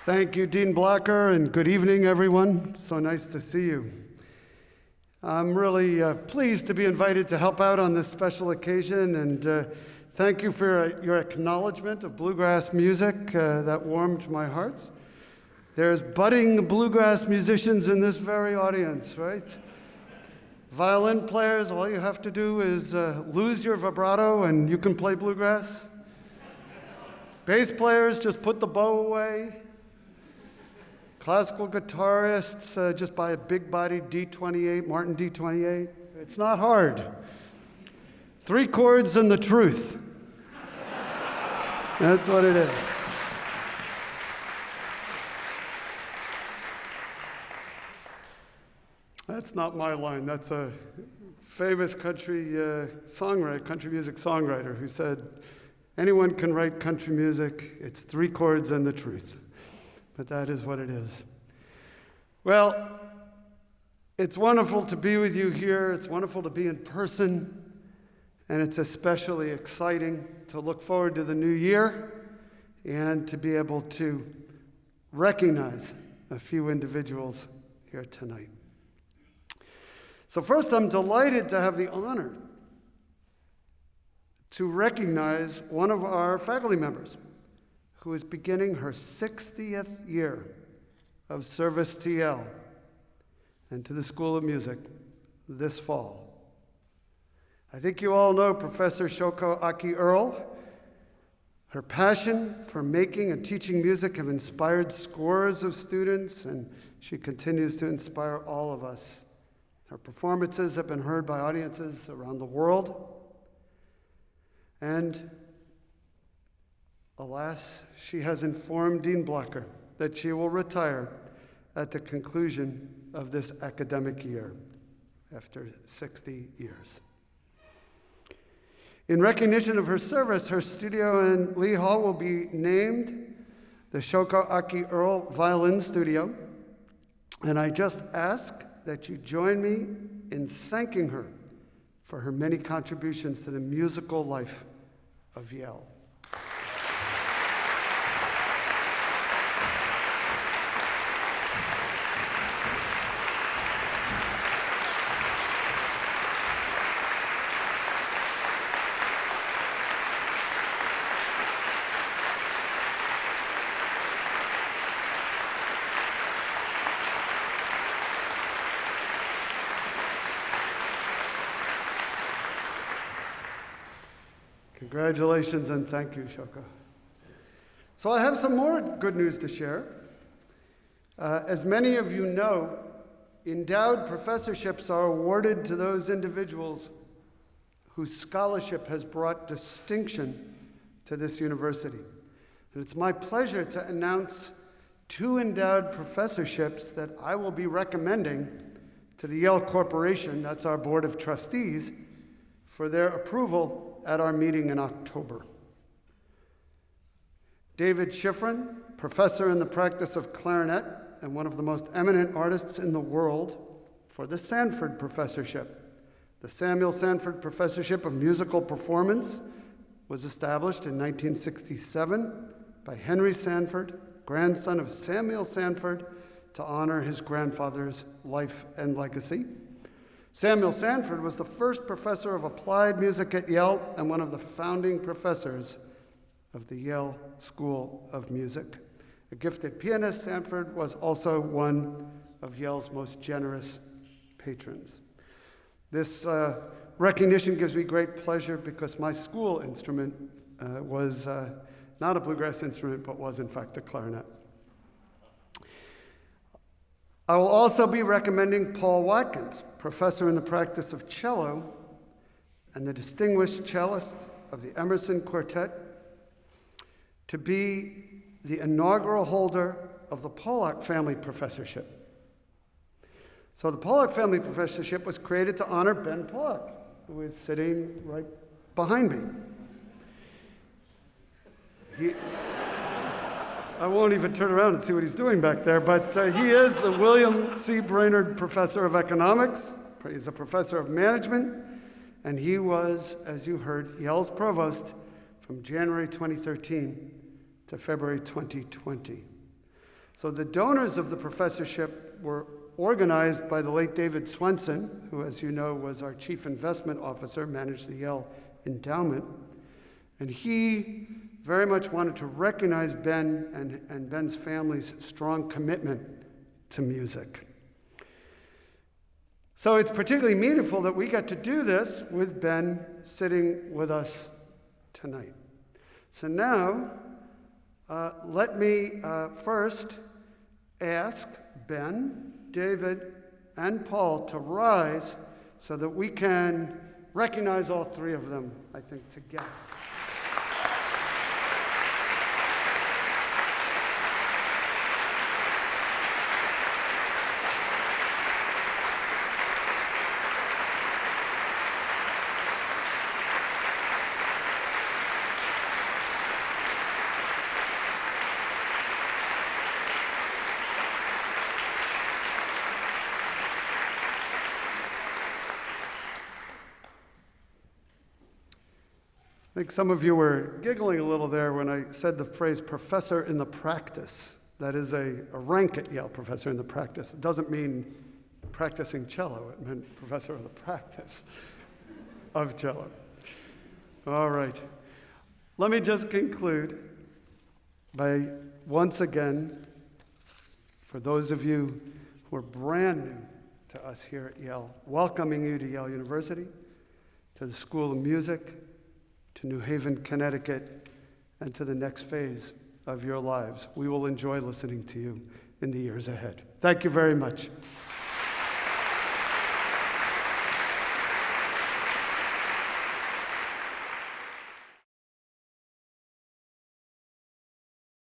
Thank you, Dean Blacker, and good evening, everyone. It's so nice to see you. I'm really pleased to be invited to help out on this special occasion, and thank you for your acknowledgement of bluegrass music. That warmed my heart. There's budding bluegrass musicians in this very audience, right? Violin players, all you have to do is lose your vibrato and you can play bluegrass. Bass players, just put the bow away. Classical guitarists, just buy a big-bodied D28, Martin D28. It's not hard. 3 chords and the truth. That's what it is. That's not my line. That's a famous country music songwriter who said, anyone can write country music. It's 3 chords and the truth. But that is what it is. Well, it's wonderful to be with you here. It's wonderful to be in person. And it's especially exciting to look forward to the new year and to be able to recognize a few individuals here tonight. So first, I'm delighted to have the honor to recognize one of our faculty members who is beginning her 60th year of service to Yale and to the School of Music this fall. I think you all know Professor Shoko Aki Earl. Her passion for making and teaching music have inspired scores of students, and she continues to inspire all of us. Her performances have been heard by audiences around the world, and alas, she has informed Dean Blacker that she will retire at the conclusion of this academic year after 60 years. In recognition of her service, her studio in Lee Hall will be named the Shoko Aki Earl Violin Studio, and I just ask that you join me in thanking her for her many contributions to the musical life of Yale. Congratulations and thank you, Shoko. So I have some more good news to share. As many of you know, endowed professorships are awarded to those individuals whose scholarship has brought distinction to this university. And it's my pleasure to announce 2 endowed professorships that I will be recommending to the Yale Corporation, that's our Board of Trustees, for their approval at our meeting in October. David Schifrin, professor in the practice of clarinet and one of the most eminent artists in the world, for the Sanford Professorship. The Samuel Sanford Professorship of Musical Performance was established in 1967 by Henry Sanford, grandson of Samuel Sanford, to honor his grandfather's life and legacy. Samuel Sanford was the first professor of applied music at Yale and one of the founding professors of the Yale School of Music. A gifted pianist, Sanford was also one of Yale's most generous patrons. This recognition gives me great pleasure because my school instrument was not a bluegrass instrument, but was in fact a clarinet. I will also be recommending Paul Watkins, professor in the practice of cello and the distinguished cellist of the Emerson Quartet, to be the inaugural holder of the Pollack Family Professorship. So the Pollack Family Professorship was created to honor Ben Pollack, who is sitting right behind me. I won't even turn around and see what he's doing back there, but he is the William C. Brainerd Professor of Economics. He's a professor of management, and he was, as you heard, Yale's provost from January 2013 to February 2020. So the donors of the professorship were organized by the late David Swenson, who, as you know, was our chief investment officer, managed the Yale Endowment. And he very much wanted to recognize Ben and Ben's family's strong commitment to music. So it's particularly meaningful that we get to do this with Ben sitting with us tonight. So now, let me first ask Ben, David, and Paul to rise so that we can recognize all three of them, I think, together. I think some of you were giggling a little there when I said the phrase professor in the practice. That is a rank at Yale, professor in the practice. It doesn't mean practicing cello. It meant professor of the practice of cello. All right. Let me just conclude by once again, for those of you who are brand new to us here at Yale, welcoming you to Yale University, to the School of Music, to New Haven, Connecticut, and to the next phase of your lives. We will enjoy listening to you in the years ahead. Thank you very much.